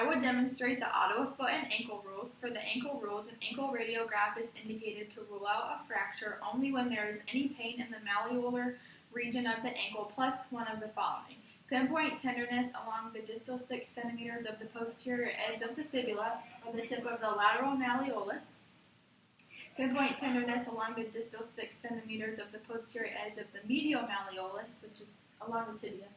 I would demonstrate the Ottawa foot and ankle rules. For the ankle rules, an ankle radiograph is indicated to rule out a fracture only when there is any pain in the malleolar region of the ankle plus one of the following. Pinpoint tenderness along the distal 6 centimeters of the posterior edge of the fibula or the tip of the lateral malleolus. Pinpoint tenderness along the distal 6 centimeters of the posterior edge of the medial malleolus, which is along the tibia.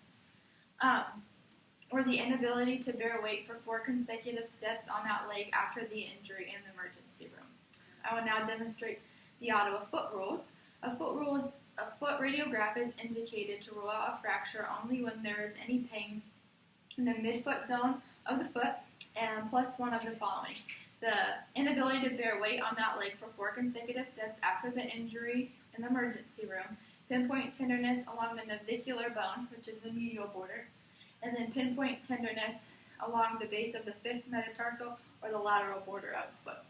Or the inability to bear weight for 4 consecutive steps on that leg after the injury in the emergency room. I will now demonstrate the Ottawa foot rules. A foot radiograph is indicated to rule out a fracture only when there is any pain in the midfoot zone of the foot and plus one of the following. The inability to bear weight on that leg for 4 consecutive steps after the injury in the emergency room. Pinpoint tenderness along the navicular bone, which is the medial border. And then pinpoint tenderness along the base of the 5th metatarsal or the lateral border of the foot.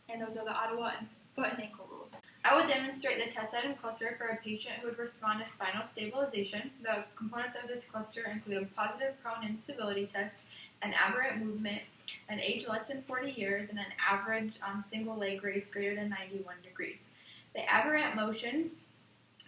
And those are the Ottawa foot and ankle rules. I will demonstrate the test item cluster for a patient who would respond to spinal stabilization. The components of this cluster include a positive prone instability test, an aberrant movement, an age less than 40 years, and an average single leg raise greater than 91 degrees. The aberrant motions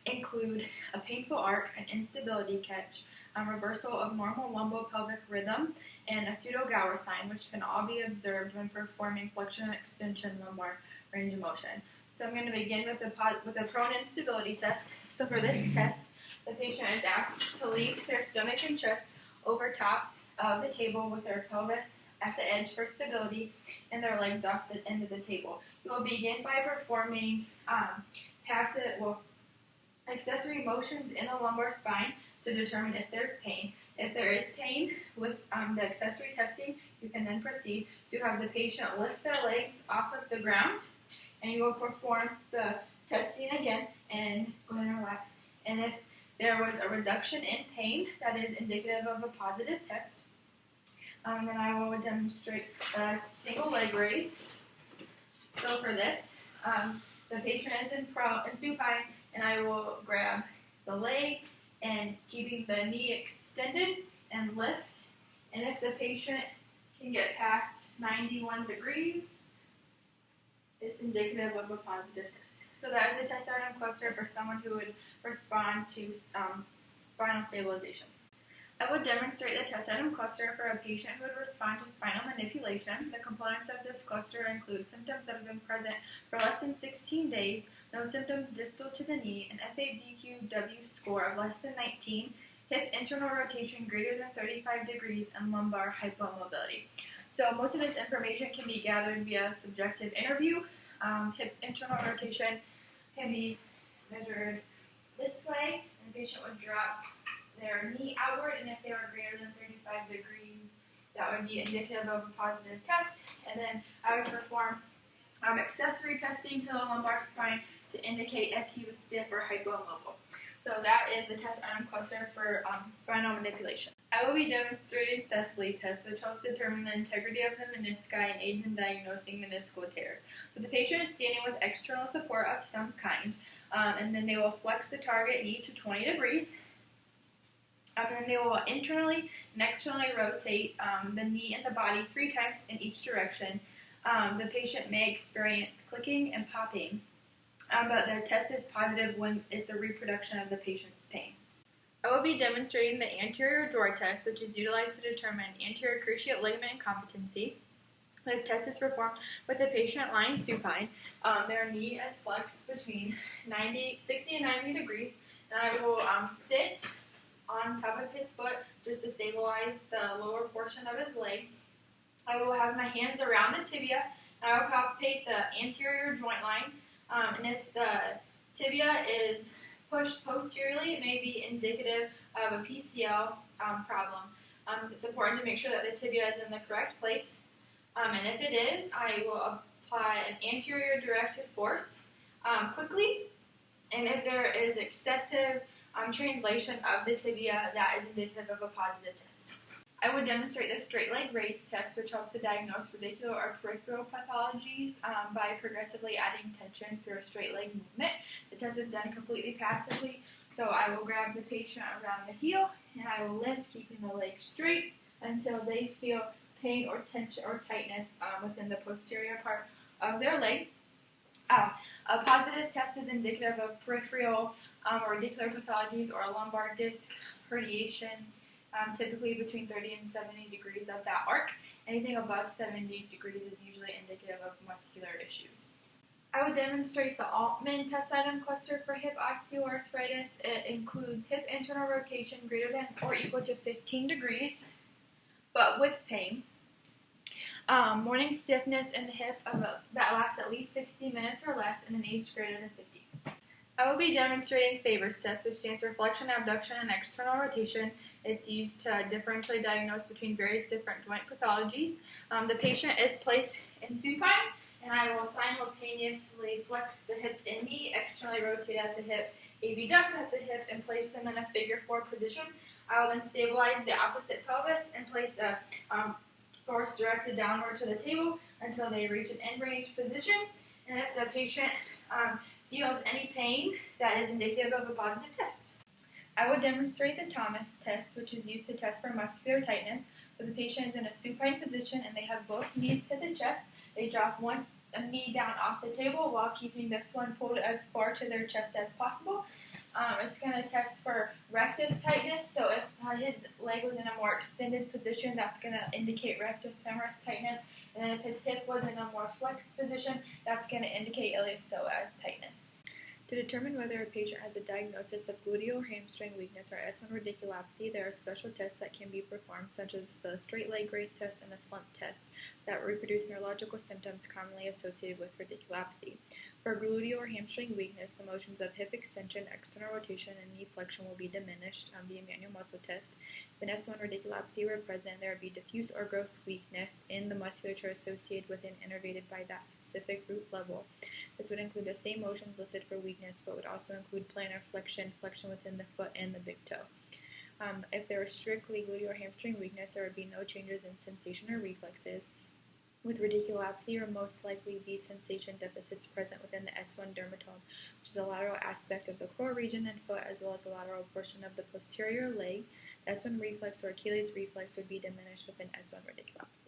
include a painful arc, an instability catch, a reversal of normal lumbopelvic rhythm, and a pseudo-Gower sign, which can all be observed when performing flexion and extension lumbar range of motion. So I'm going to begin with a prone instability test. So for this test, the patient is asked to leave their stomach and chest over top of the table with their pelvis at the edge for stability and their legs off the end of the table. You will begin by performing accessory motions in the lumbar spine to determine if there's pain. If there is pain with the accessory testing, you can then proceed to have the patient lift their legs off of the ground, and you will perform the testing again and go ahead and relax. And if there was a reduction in pain, that is indicative of a positive test. Then I will demonstrate a single leg raise. So for this, the patient is in supine, and I will grab the leg and keeping the knee extended and lift. And if the patient can get past 91 degrees, it's indicative of a positive test. So that is a test item cluster for someone who would respond to spinal stabilization. I would demonstrate the test item cluster for a patient who would respond to spinal manipulation. The components of this cluster include symptoms that have been present for less than 16 days, no symptoms distal to the knee, an FABQW score of less than 19, hip internal rotation greater than 35 degrees, and lumbar hypomobility. So most of this information can be gathered via subjective interview. Hip internal rotation can be measured this way, and the patient would drop their knee outward, and if they were greater than 35 degrees, that would be indicative of a positive test. And then I would perform accessory testing to the lumbar spine to indicate if he was stiff or hypomobile. So that is the test item cluster for spinal manipulation. I will be demonstrating the Thessaly test, which helps determine the integrity of the menisci and aids in diagnosing meniscal tears. So the patient is standing with external support of some kind, and then they will flex the target knee to 20 degrees. And then they will internally and externally rotate the knee and the body 3 times in each direction. The patient may experience clicking and popping, but the test is positive when it's a reproduction of the patient's pain. I will be demonstrating the anterior drawer test, which is utilized to determine anterior cruciate ligament incompetency. The test is performed with the patient lying supine. Their knee is flexed between 60 and 90 degrees, and I will sit on top of his foot just to stabilize the lower portion of his leg. I will have my hands around the tibia, and I will palpate the anterior joint line. And if the tibia is pushed posteriorly, it may be indicative of a PCL problem. It's important to make sure that the tibia is in the correct place. And if it is, I will apply an anterior directed force quickly. And if there is excessive translation of the tibia, that is indicative of a positive test. I would demonstrate the straight leg raise test, which helps to diagnose radicular or peripheral pathologies by progressively adding tension through a straight leg movement. The test is done completely passively, so I will grab the patient around the heel and I will lift, keeping the leg straight until they feel pain or tension or tightness within the posterior part of their leg. A positive test is indicative of peripheral or radicular pathologies or a lumbar disc herniation, typically between 30 and 70 degrees of that arc. Anything above 70 degrees is usually indicative of muscular issues. I would demonstrate the Altman test item cluster for hip osteoarthritis. It includes hip internal rotation greater than or equal to 15 degrees, but with pain. Morning stiffness in the hip that lasts at least 60 minutes or less, and an age greater than 50. I will be demonstrating Faber's test, which stands for flexion, abduction, and external rotation. It's used to differentially diagnose between various different joint pathologies. The patient is placed in supine, and I will simultaneously flex the hip in knee, externally rotate at the hip, abduct at the hip, and place them in a figure 4 position. I will then stabilize the opposite pelvis and place a force directed downward to the table until they reach an end-range position. And if the patient feels any pain, that is indicative of a positive test. I would demonstrate the Thomas test, which is used to test for muscular tightness. So the patient is in a supine position and they have both knees to the chest. They drop one knee down off the table while keeping this one pulled as far to their chest as possible. It's going to test for rectus tightness, so if his leg was in a more extended position, that's going to indicate rectus femoris tightness, and then if his hip was in a more flexed position, that's going to indicate iliopsoas tightness. To determine whether a patient has a diagnosis of gluteal or hamstring weakness or S1 radiculopathy, there are special tests that can be performed, such as the straight leg raise test and a slump test, that reproduce neurological symptoms commonly associated with radiculopathy. For gluteal or hamstring weakness, the motions of hip extension, external rotation, and knee flexion will be diminished via manual muscle test. If an S1 radiculopathy were present, there would be diffuse or gross weakness in the musculature associated with and innervated by that specific root level. This would include the same motions listed for weakness, but would also include plantar flexion, flexion within the foot, and the big toe. If there was strictly gluteal or hamstring weakness, there would be no changes in sensation or reflexes. With radiculopathy, there will most likely be sensation deficits present within the S1 dermatome, which is a lateral aspect of the core region and foot, as well as the lateral portion of the posterior leg. The S1 reflex or Achilles reflex would be diminished within S1 radiculopathy.